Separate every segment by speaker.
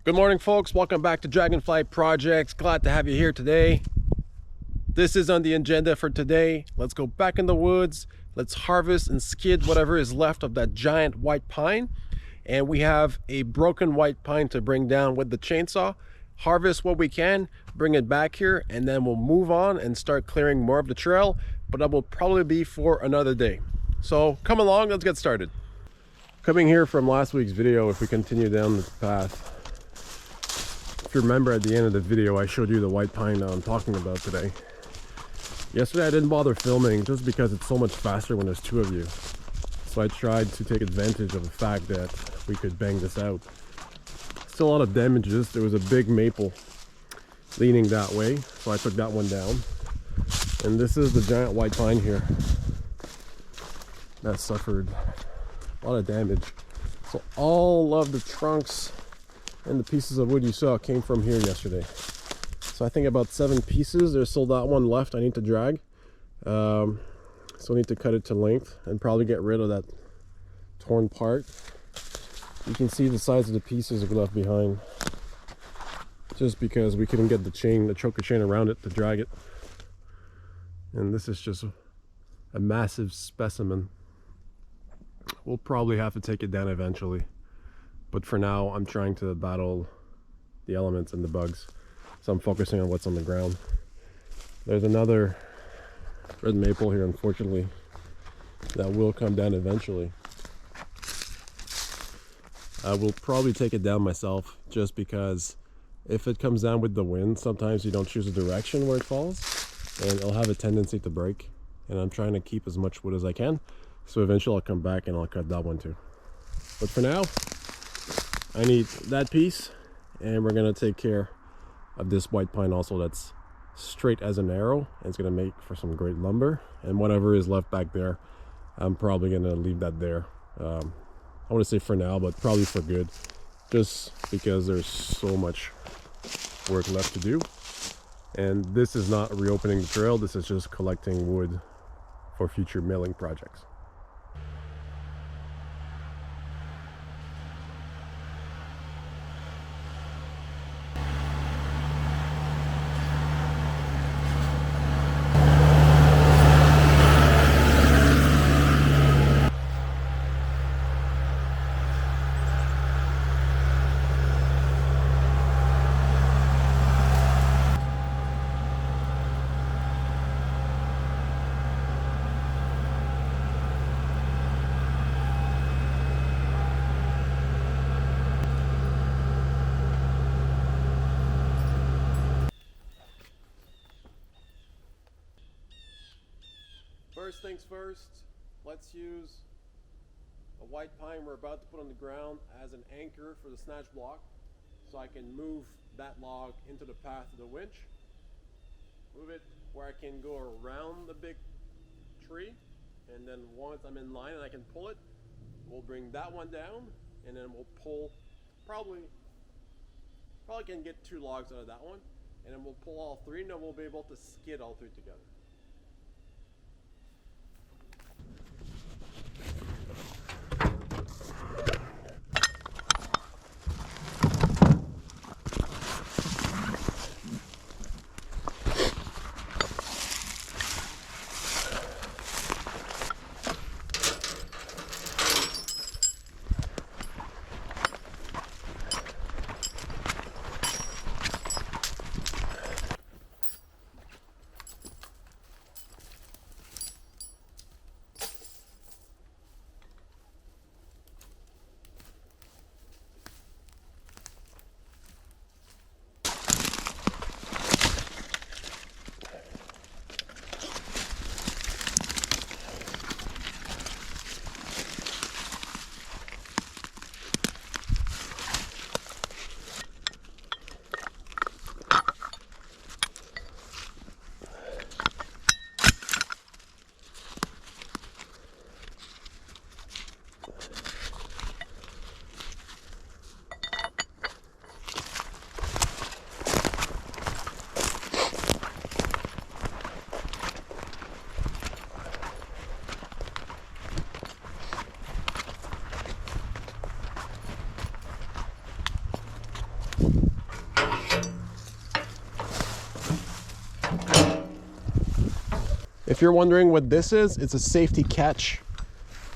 Speaker 1: Good morning, folks. Welcome back to Dragonfly Projects. Glad to have you here today. This is on the agenda for today. Let's go back in the woods. Let's harvest and skid whatever is left of that giant white pine. And we have a broken white pine to bring down with the chainsaw. Harvest what we can, bring it back here, and then we'll move on and start clearing more of the trail. But that will probably be for another day. So come along, let's get started. Coming here from last week's video, if we continue down this path, if you remember at the end of the video, I showed you the white pine that I'm talking about today. Yesterday I didn't bother filming just because it's so much faster when there's two of you. So I tried to take advantage of the fact that we could bang this out. Still a lot of damages. There was a big maple leaning that way, so I took that one down. And this is the giant white pine here that suffered a lot of damage. So all of the trunks and the pieces of wood you saw came from here yesterday. So I think about 7 pieces. There's still that one left I need to drag. So I need to cut it to length and probably get rid of that torn part. You can see the size of the pieces we left behind, just because we couldn't get the chain, the choker chain around it to drag it. And this is just a massive specimen. We'll probably have to take it down eventually. But for now, I'm trying to battle the elements and the bugs. So I'm focusing on what's on the ground. There's another red maple here, unfortunately, that will come down eventually. I will probably take it down myself, just because if it comes down with the wind, sometimes you don't choose a direction where it falls, and it'll have a tendency to break. And I'm trying to keep as much wood as I can. So eventually I'll come back and I'll cut that one too. But for now, I need that piece, and we're gonna take care of this white pine also that's straight as an arrow, and it's gonna make for some great lumber. And whatever is left back there, I'm probably gonna leave that there. I want to say for now, but probably for good, just because there's so much work left to do. And this is not reopening the trail, this is just collecting wood for future milling projects. First things first, let's use a white pine we're about to put on the ground as an anchor for the snatch block, so I can move that log into the path of the winch. Move it where I can go around the big tree, and then once I'm in line and I can pull it, we'll bring that one down, and then we'll pull, probably can get 2 logs out of that one, and then we'll pull all 3, and then we'll be able to skid all 3 together. If you're wondering what this is, it's a safety catch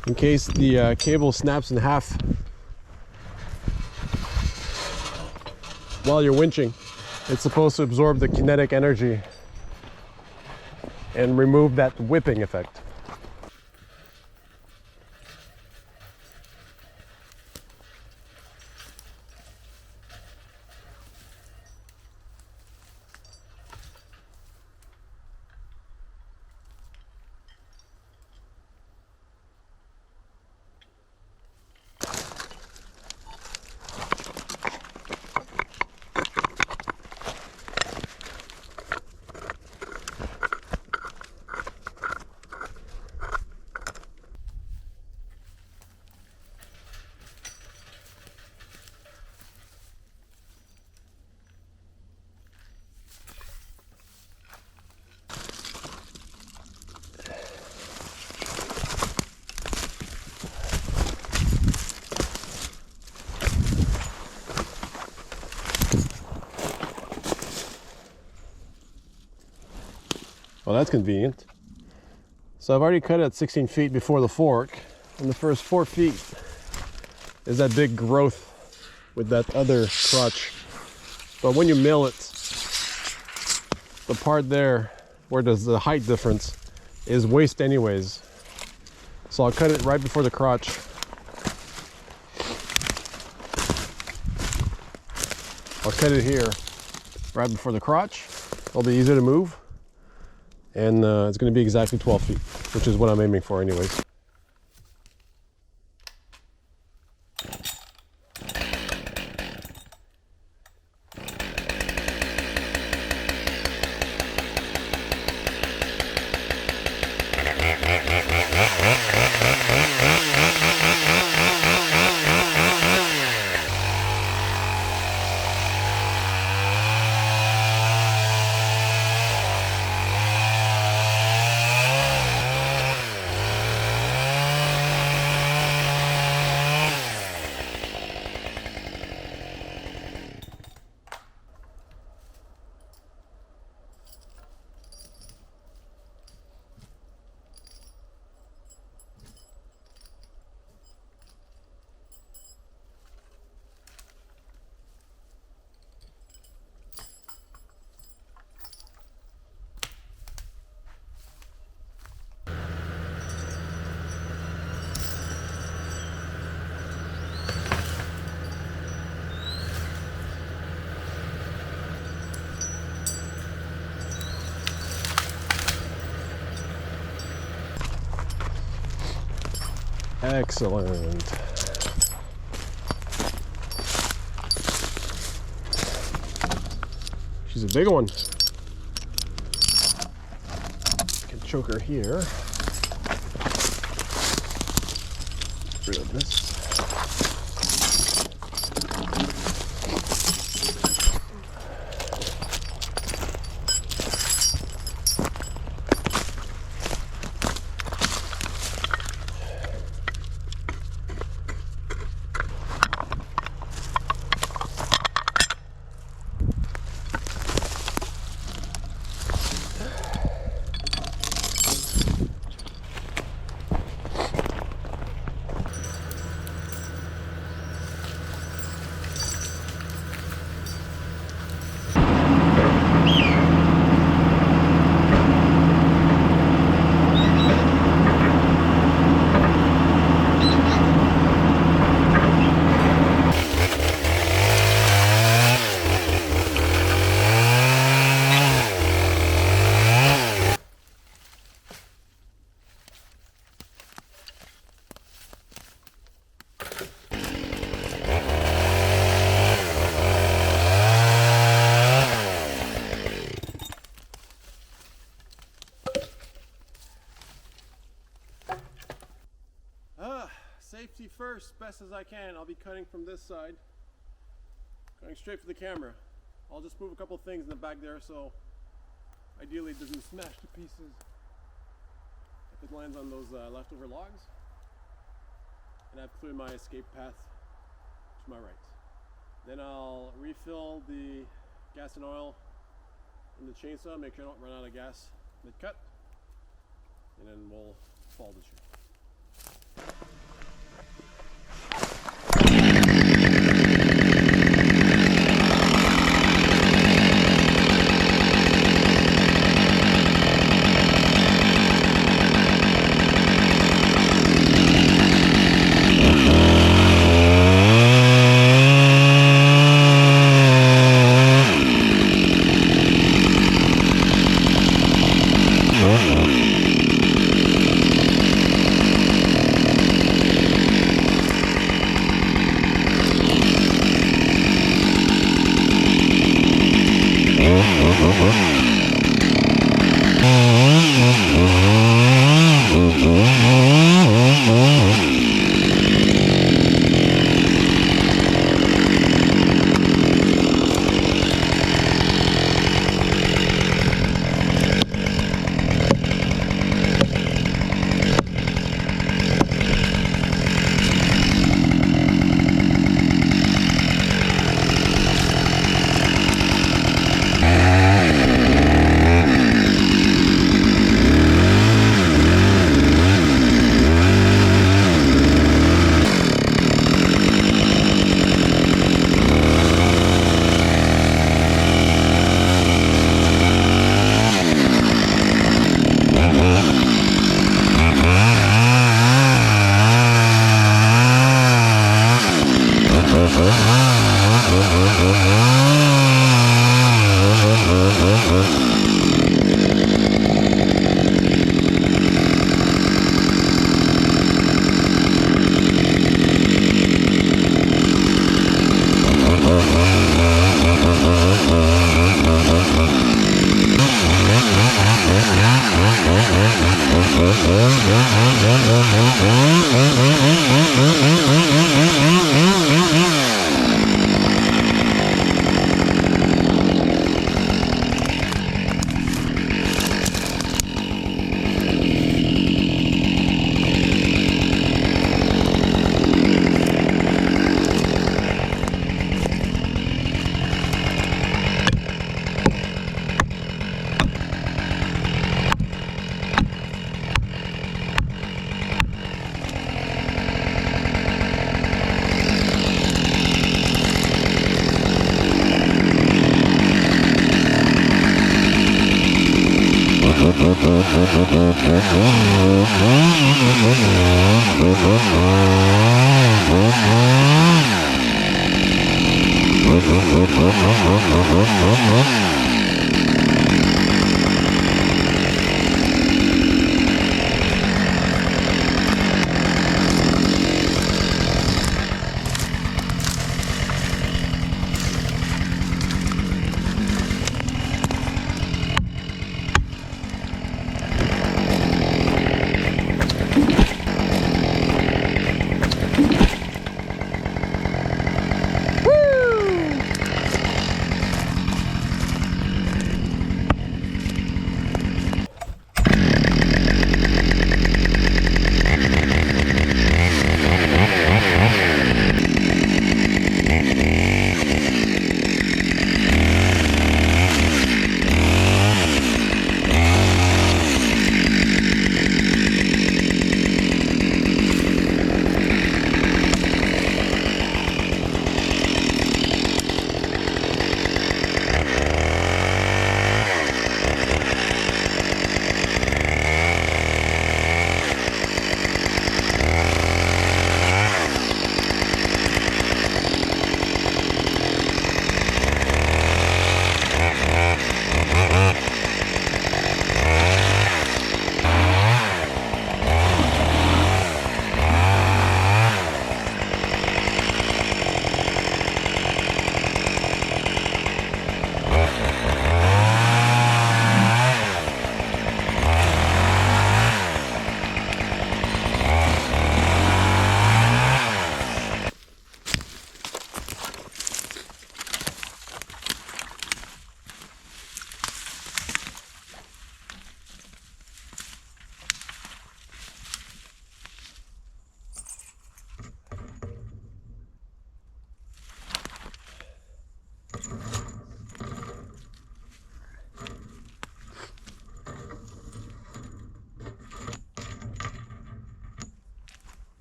Speaker 1: in case the cable snaps in half while you're winching. It's supposed to absorb the kinetic energy and remove that whipping effect. Well, that's convenient. So I've already cut it at 16 feet before the fork, and the first 4 feet is that big growth with that other crotch. But when you mill it, the part there where there's the height difference is waste anyways. So I'll cut it right before the crotch. I'll cut it here right before the crotch. It'll be easier to move. And it's going to be exactly 12 feet, which is what I'm aiming for anyways. Excellent. She's a big one. Can choke her here. Get rid of this. Safety first, best as I can. I'll be cutting from this side, going straight for the camera. I'll just move a couple things in the back there so ideally it doesn't smash to pieces if it lands on those leftover logs. And I've cleared my escape path to my right. Then I'll refill the gas and oil in the chainsaw, make sure I don't run out of gas mid-cut. and then we'll fall the tree.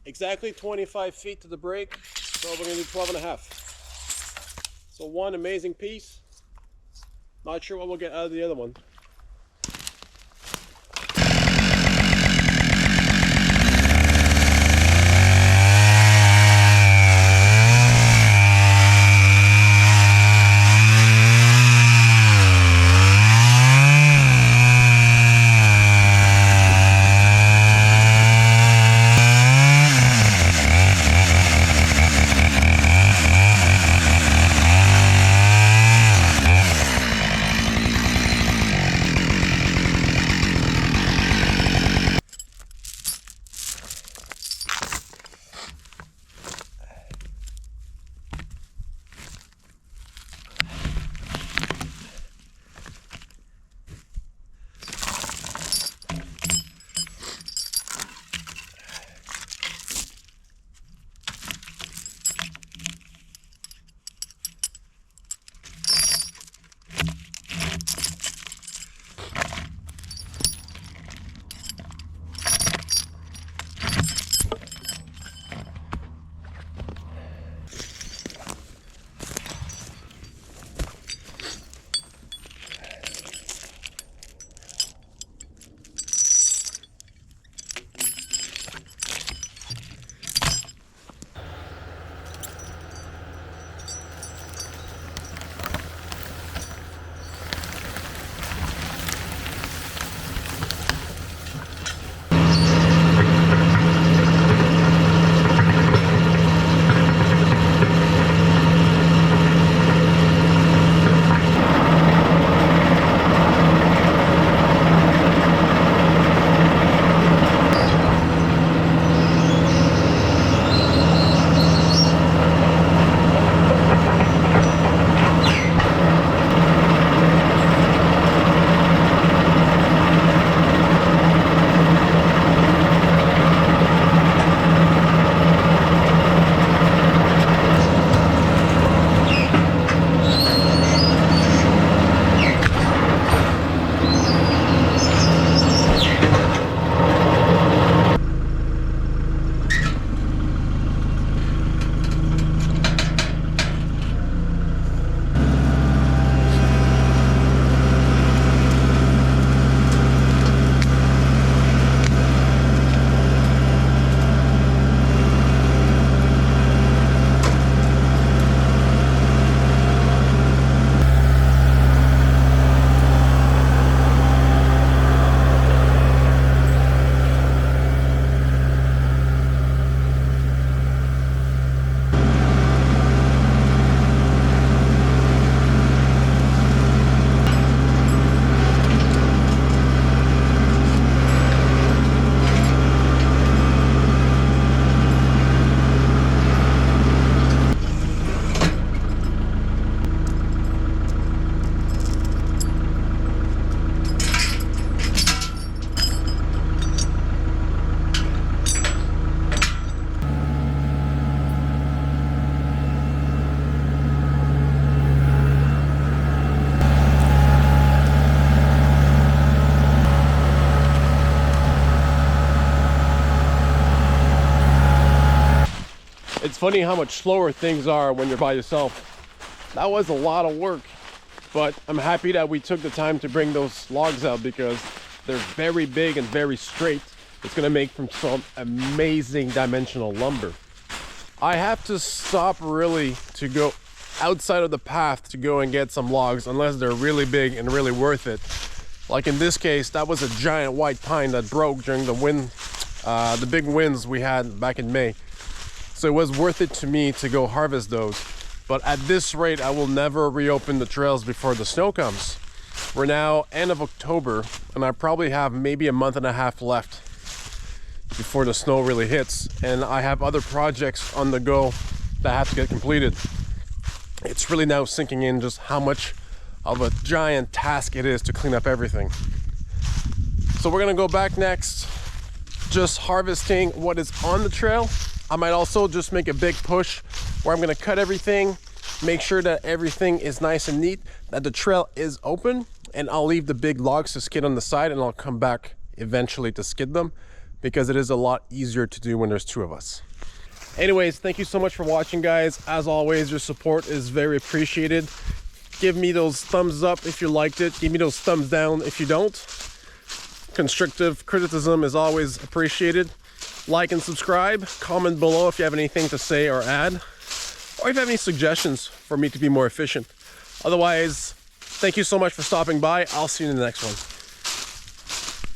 Speaker 1: exactly 25 feet to the break, so we're gonna do 12 and a half. So one amazing piece. Not sure what we'll get out of the other one. It's funny how much slower things are when you're by yourself. That was a lot of work, but I'm happy that we took the time to bring those logs out because they're very big and very straight. It's gonna make from some amazing dimensional lumber. I have to stop really to go outside of the path to go and get some logs unless they're really big and really worth it. Like in this case, that was a giant white pine that broke during the wind, the big winds we had back in May. So it was worth it to me to go harvest those. But at this rate, I will never reopen the trails before the snow comes. We're now end of October, and I probably have maybe a month and a half left before the snow really hits. And I have other projects on the go that have to get completed. It's really now sinking in just how much of a giant task it is to clean up everything. So we're gonna go back next, just harvesting what is on the trail. I might also just make a big push where I'm gonna cut everything, make sure that everything is nice and neat, that the trail is open, and I'll leave the big logs to skid on the side, and I'll come back eventually to skid them. because it is a lot easier to do when there's two of us. Anyways, thank you so much for watching, guys. As always, your support is very appreciated. Give me those thumbs up if you liked it. Give me those thumbs down if you don't. Constructive criticism is always appreciated. Like and subscribe. Comment below if you have anything to say or add, or if you have any suggestions for me to be more efficient. Otherwise, thank you so much for stopping by. I'll see you in the next one.